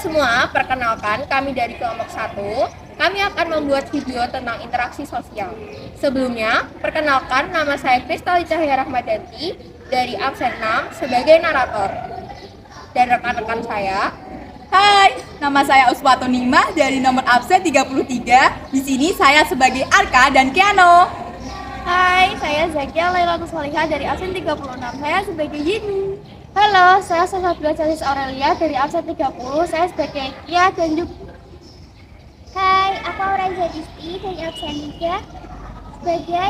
semua, perkenalkan kami dari kelompok 1. Kami akan membuat video tentang interaksi sosial. Sebelumnya, perkenalkan nama saya Kristali Cahya Rahmadanti dari absen 6 sebagai narator. Dan rekan-rekan saya, Hai, nama saya Uswatun Nimah dari nomor absen 33. Di sini saya sebagai Arka dan Keano. Hai, saya Zakia Lailatul Solihah dari absen 36. Saya sebagai Yini. Halo, saya Salsabila Casis Aurelia dari absen 30. Saya sebagai Kia dan juga. Hai, aku Aureza Disti dari absen 3 sebagai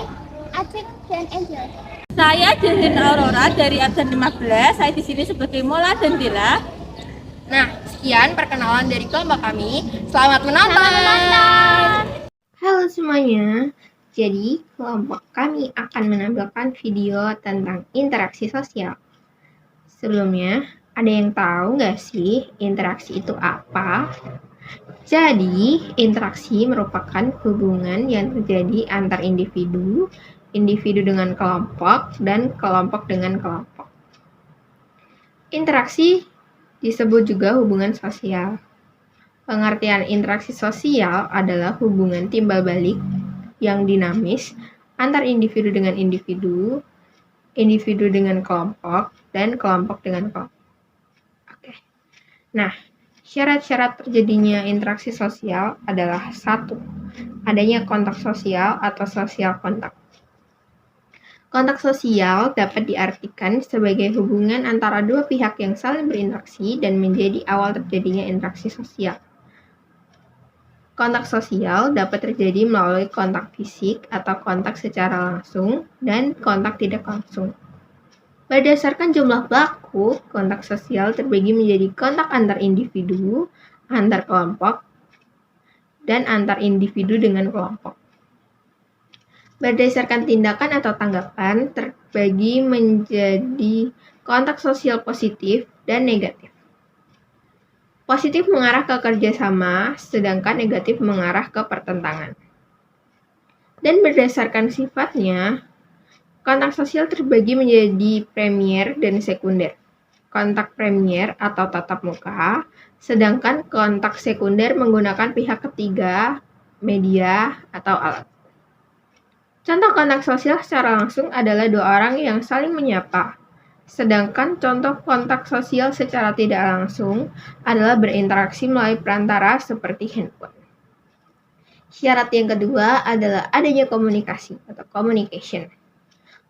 Acik dan Angel. Saya Jalin Aurora dari absen 15. Saya di sini sebagai Mola dan Dila. nah sekian perkenalan dari kelompok kami. Selamat menonton! Halo semuanya, jadi kelompok kami akan menampilkan video tentang interaksi sosial. Sebelumnya, ada yang tahu nggak sih interaksi itu apa? Jadi, interaksi merupakan hubungan yang terjadi antar individu, individu dengan kelompok, dan kelompok dengan kelompok. Interaksi disebut juga hubungan sosial. Pengertian interaksi sosial adalah hubungan timbal balik yang dinamis antar individu dengan individu, individu dengan kelompok, dan kelompok dengan kelompok. Oke. Nah, syarat-syarat terjadinya interaksi sosial adalah 1. Adanya kontak sosial atau sosial kontak. Kontak sosial dapat diartikan sebagai hubungan antara dua pihak yang saling berinteraksi dan menjadi awal terjadinya interaksi sosial. Kontak sosial dapat terjadi melalui kontak fisik atau kontak secara langsung dan kontak tidak langsung. Berdasarkan jumlah pelaku, kontak sosial terbagi menjadi kontak antar individu, antar kelompok, dan antar individu dengan kelompok. Berdasarkan tindakan atau tanggapan, terbagi menjadi kontak sosial positif dan negatif. Positif mengarah ke kerjasama, sedangkan negatif mengarah ke pertentangan. Dan berdasarkan sifatnya, kontak sosial terbagi menjadi premier dan sekunder. Kontak premier atau tatap muka, sedangkan kontak sekunder menggunakan pihak ketiga, media, atau alat. Contoh kontak sosial secara langsung adalah dua orang yang saling menyapa. Sedangkan contoh kontak sosial secara tidak langsung adalah berinteraksi melalui perantara seperti handphone. Syarat yang kedua adalah adanya komunikasi atau communication.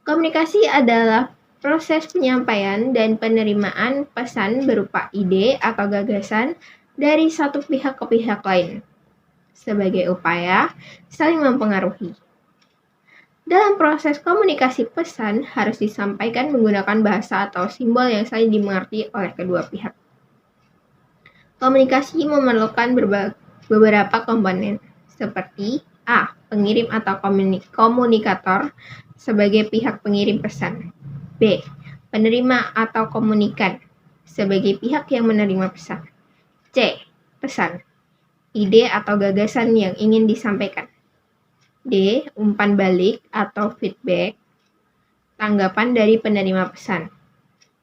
Komunikasi adalah proses penyampaian dan penerimaan pesan berupa ide atau gagasan dari satu pihak ke pihak lain sebagai upaya saling mempengaruhi. Dalam proses komunikasi pesan harus disampaikan menggunakan bahasa atau simbol yang saling dimengerti oleh kedua pihak. Komunikasi memerlukan beberapa komponen seperti A. Pengirim atau komunikator sebagai pihak pengirim pesan. B. Penerima atau komunikan sebagai pihak yang menerima pesan. C. Pesan, ide atau gagasan yang ingin disampaikan. D. Umpan balik atau feedback, tanggapan dari penerima pesan.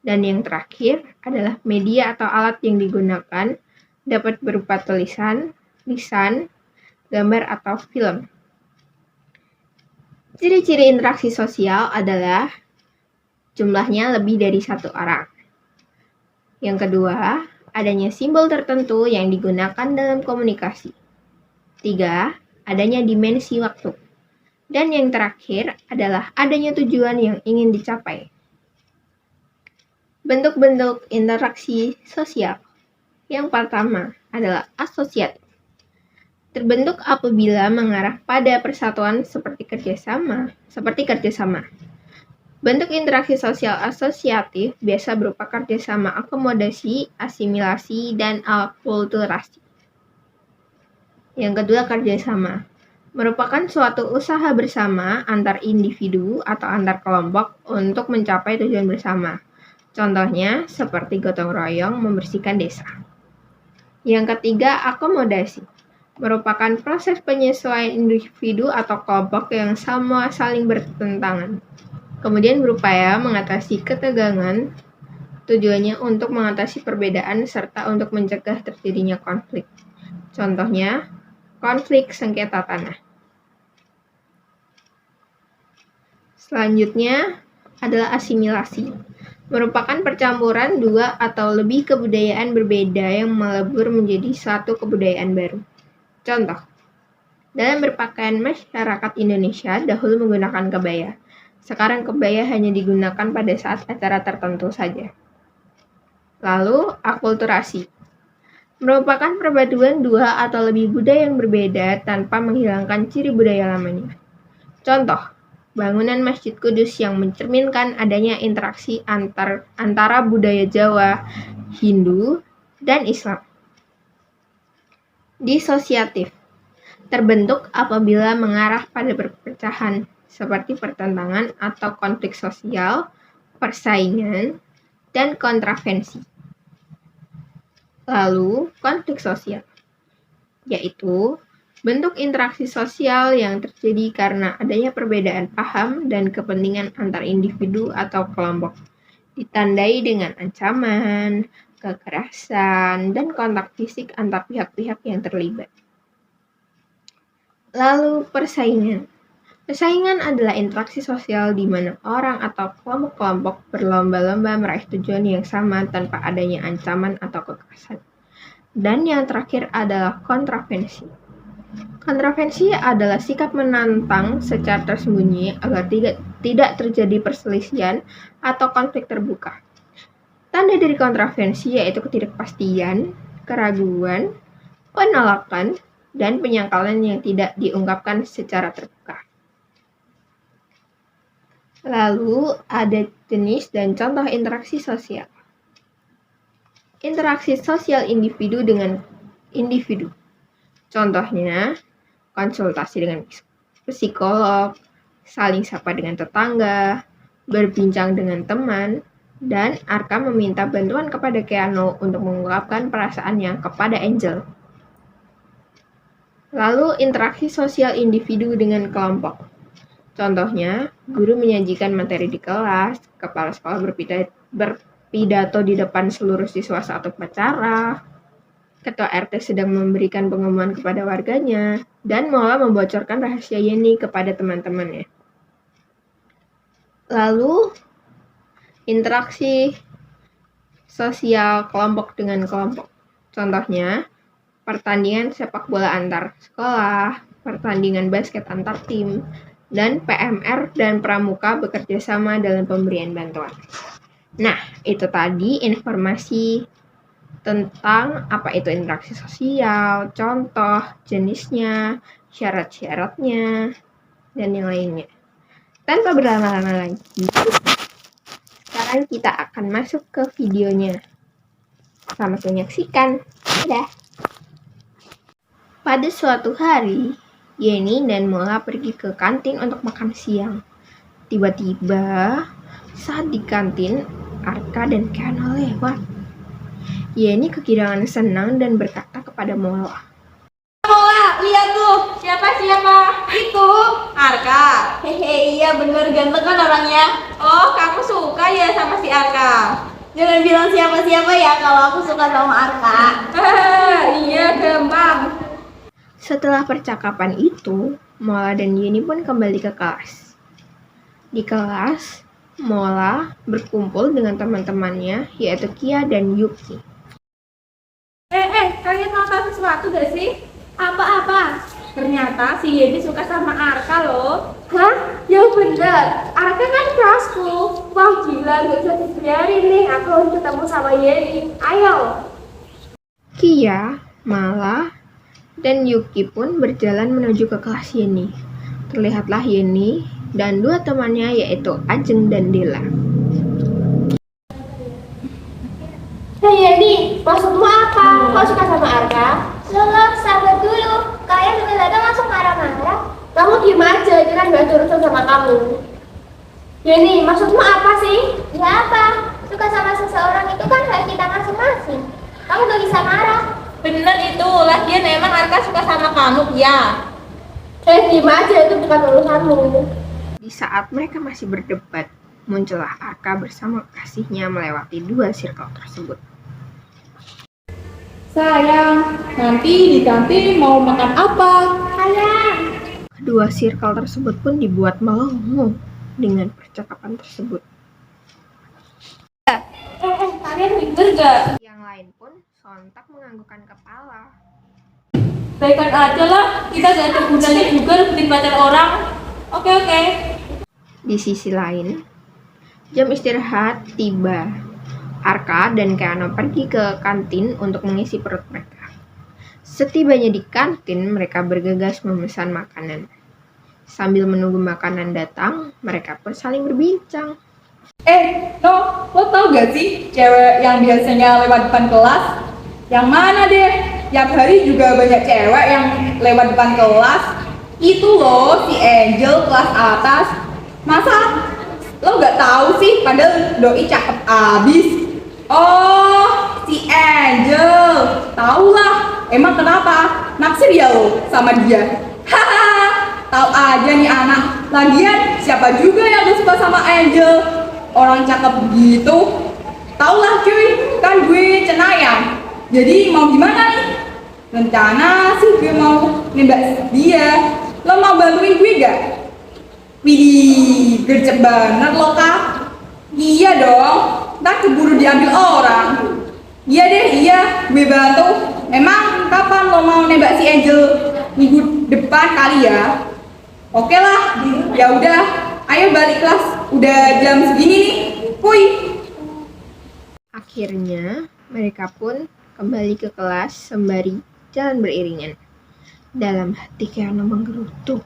Dan yang terakhir adalah media atau alat yang digunakan dapat berupa tulisan, lisan, gambar, atau film. Ciri-ciri interaksi sosial adalah jumlahnya lebih dari satu orang. Yang kedua, adanya simbol tertentu yang digunakan dalam komunikasi. 3. Adanya dimensi waktu. Dan yang terakhir adalah adanya tujuan yang ingin dicapai. Bentuk-bentuk interaksi sosial. Yang pertama adalah asosiatif. Terbentuk apabila mengarah pada persatuan seperti kerjasama. Bentuk interaksi sosial asosiatif biasa berupa kerjasama akomodasi, asimilasi, dan akulturasi. Yang kedua, kerjasama. Merupakan suatu usaha bersama antar individu atau antar kelompok untuk mencapai tujuan bersama. Contohnya seperti gotong royong membersihkan desa. Yang ketiga, akomodasi. Merupakan proses penyesuaian individu atau kelompok yang sama saling bertentangan. Kemudian berupaya mengatasi ketegangan Tujuannya untuk mengatasi perbedaan serta untuk mencegah terjadinya konflik. Contohnya, konflik sengketa tanah. Selanjutnya adalah asimilasi. Merupakan percampuran dua atau lebih kebudayaan berbeda yang melebur menjadi satu kebudayaan baru. Contoh, dalam berpakaian masyarakat Indonesia dahulu menggunakan kebaya. Sekarang kebaya hanya digunakan pada saat acara tertentu saja. Lalu, akulturasi. Merupakan perpaduan dua atau lebih budaya yang berbeda tanpa menghilangkan ciri budaya lamanya. Contoh, bangunan Masjid Kudus yang mencerminkan adanya interaksi antara budaya Jawa, Hindu, dan Islam. Disosiatif. Terbentuk apabila mengarah pada perpecahan, seperti pertentangan atau konflik sosial, persaingan, dan kontravensi. Lalu, konflik sosial, yaitu bentuk interaksi sosial yang terjadi karena adanya perbedaan paham dan kepentingan antar individu atau kelompok, ditandai dengan ancaman, kekerasan, dan kontak fisik antar pihak-pihak yang terlibat. Lalu, persaingan. Persaingan adalah interaksi sosial di mana orang atau kelompok-kelompok berlomba-lomba meraih tujuan yang sama tanpa adanya ancaman atau kekerasan. Dan yang terakhir adalah kontravensi. Kontravensi adalah sikap menantang secara tersembunyi agar tidak terjadi perselisihan atau konflik terbuka. Tanda dari kontravensi yaitu ketidakpastian, keraguan, penolakan, dan penyangkalan yang tidak diungkapkan secara terbuka. Lalu ada jenis dan contoh interaksi sosial. Interaksi sosial individu dengan individu. Contohnya, konsultasi dengan psikolog, saling sapa dengan tetangga, berbincang dengan teman, dan Arka meminta bantuan kepada Keanu untuk mengungkapkan perasaannya kepada Angel. Lalu interaksi sosial individu dengan kelompok. Contohnya, guru menyajikan materi di kelas, kepala sekolah berpidato di depan seluruh siswa saat upacara, ketua RT sedang memberikan pengumuman kepada warganya, dan Mola membocorkan rahasia Yeni kepada teman-temannya. Lalu, interaksi sosial kelompok dengan kelompok. Contohnya, pertandingan sepak bola antar sekolah, pertandingan basket antar tim, dan PMR dan Pramuka bekerja sama dalam pemberian bantuan. Nah, itu tadi informasi tentang apa itu interaksi sosial, contoh, jenisnya, syarat-syaratnya, dan yang lainnya. Tanpa berlama-lama lagi, sekarang kita akan masuk ke videonya. Selamat menyaksikan. Dadah. Pada suatu hari, Yeni dan Mola pergi ke kantin untuk makan siang. Tiba-tiba, saat di kantin, Arka dan Keanu lewat. Yeni kegirangan senang dan berkata kepada Mola, Mola, lihat tuh, siapa? Itu, Arka. Hehe, iya bener, ganteng kan orangnya. Oh, kamu suka ya sama si Arka? Jangan bilang siapa-siapa ya kalau aku suka sama Arka. Iya, gampang. Setelah percakapan itu, Mola dan Yeni pun kembali ke kelas. Di kelas, Mola berkumpul dengan teman-temannya, yaitu Kia dan Yuki. Kalian mau tahu sesuatu gak sih? Apa-apa? Ternyata si Yeni suka sama Arka loh. Hah? Yang bener, Arka kan kelasku. Wah gila, gak bisa dibiarin nih aku ketemu sama Yeni. Ayo. Kia, Mala, dan Yuki pun berjalan menuju ke kelas Yeni. Terlihatlah Yeni dan dua temannya yaitu Ajeng dan Dela. Hey Yeni, maksudmu apa? Kau suka sama Arka? Loh, sabar dulu. Kalian udah datang langsung marah-marah. Kamu diem aja, ini kan gak urusan sama kamu. Yeni, maksudmu apa sih? Ya apa? Suka sama seseorang itu kan hak kita masing-masing. Kamu gak bisa marah. Bener itu, lagian emang Arka suka sama kamu ya. Diem aja, itu bukan urusanmu. Di saat mereka masih berdebat, muncullah Arka bersama kasihnya melewati 2 circle tersebut. Sayang, nanti di kantin mau makan apa? Kedua circle tersebut pun dibuat melongo dengan percakapan tersebut. Kalian bener gak? Yang lain pun sontak menganggukkan kepala. Baikkan aja lah, kita gak ada gunanya juga rebutin pacar orang. Oke. Di sisi lain, jam istirahat tiba. Arka dan Keano pergi ke kantin untuk mengisi perut mereka. Setibanya di kantin, mereka bergegas memesan makanan. Sambil menunggu makanan datang, mereka pun saling berbincang. Lo tau gak sih cewek yang biasanya lewat depan kelas? Yang mana deh? Tiap hari juga banyak cewek yang lewat depan kelas. Itu loh si Angel kelas atas. Masa lo gak tahu sih? Padahal doi cakep abis. Oh, si Angel. Tahu lah. Emang kenapa? Naksir ya lo sama dia? Hahaha. Tahu aja nih anak. Lagian siapa juga yang gak suka sama Angel? Orang cakep gitu. Tau lah cuy, kan gue cenayang. Jadi mau gimana nih? Rencana sih gue mau nembak dia. Lo mau bantuin gue gak? Widih, gercep banget lo kak. Iya dong, ntar keburu diambil orang. Iya deh, iya, gue bantu. Emang kapan lo mau nembak si Angel? Minggu depan kali ya? Oke lah, ya udah. Ayo balik kelas, udah jam segini nih. Hui. Akhirnya, mereka pun kembali ke kelas sembari jalan beriringan. Dalam hati Keano menggerutu.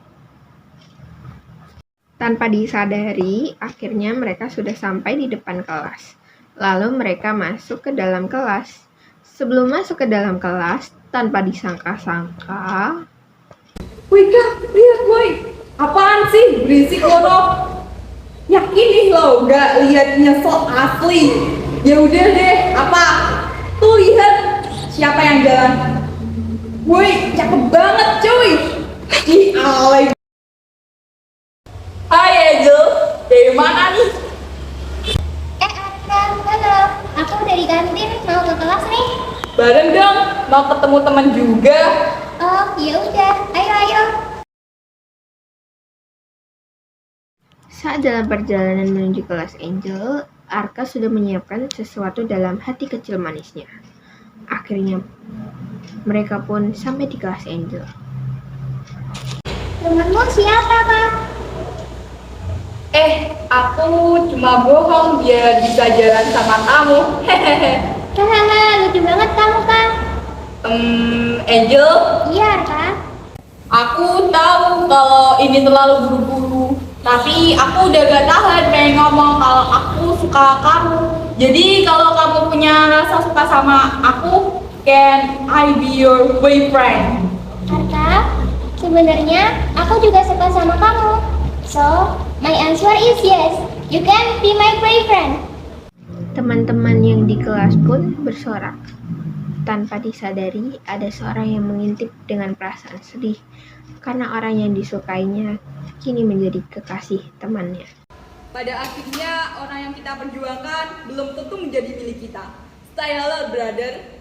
Tanpa disadari, akhirnya mereka sudah sampai di depan kelas. Lalu mereka masuk ke dalam kelas. Sebelum masuk ke dalam kelas, tanpa disangka-sangka, Wih kak, lihat boy. Apaan sih? Berisik lo no. Yakin nih lo gak lihat nyesel asli. Ya udah deh, apa? Tuh lihat siapa yang jalan. Woi, cakep banget cuy. Ih, alay. Hai Angel, dari mana nih? Arka, halo. Aku dari kantin mau ke kelas nih. Bareng dong, mau ketemu teman juga. Oh, ya udah. Ayo. saat dalam perjalanan menuju kelas Angel, Arka sudah menyiapkan sesuatu dalam hati kecil manisnya. Akhirnya, mereka pun sampai di kelas Angel. Temenmu siapa, Kak? Aku cuma bohong biar bisa jalan sama kamu. Hehehe. Hahaha, lucu banget kamu, Kak. Angel, Iya, Kak. aku tahu kalau ini terlalu buru-buru, tapi aku udah gak tahan pengen ngomong kalau aku suka kamu. Jadi kalau kamu punya rasa suka sama aku, can I be your boyfriend? Arka, sebenarnya aku juga suka sama kamu. So, my answer is yes. You can be my boyfriend. Teman-teman yang di kelas pun bersorak. Tanpa disadari, ada seorang yang mengintip dengan perasaan sedih karena orang yang disukainya kini menjadi kekasih temannya. Pada akhirnya orang yang kita perjuangkan belum tentu menjadi milik kita. Stay halal, brother.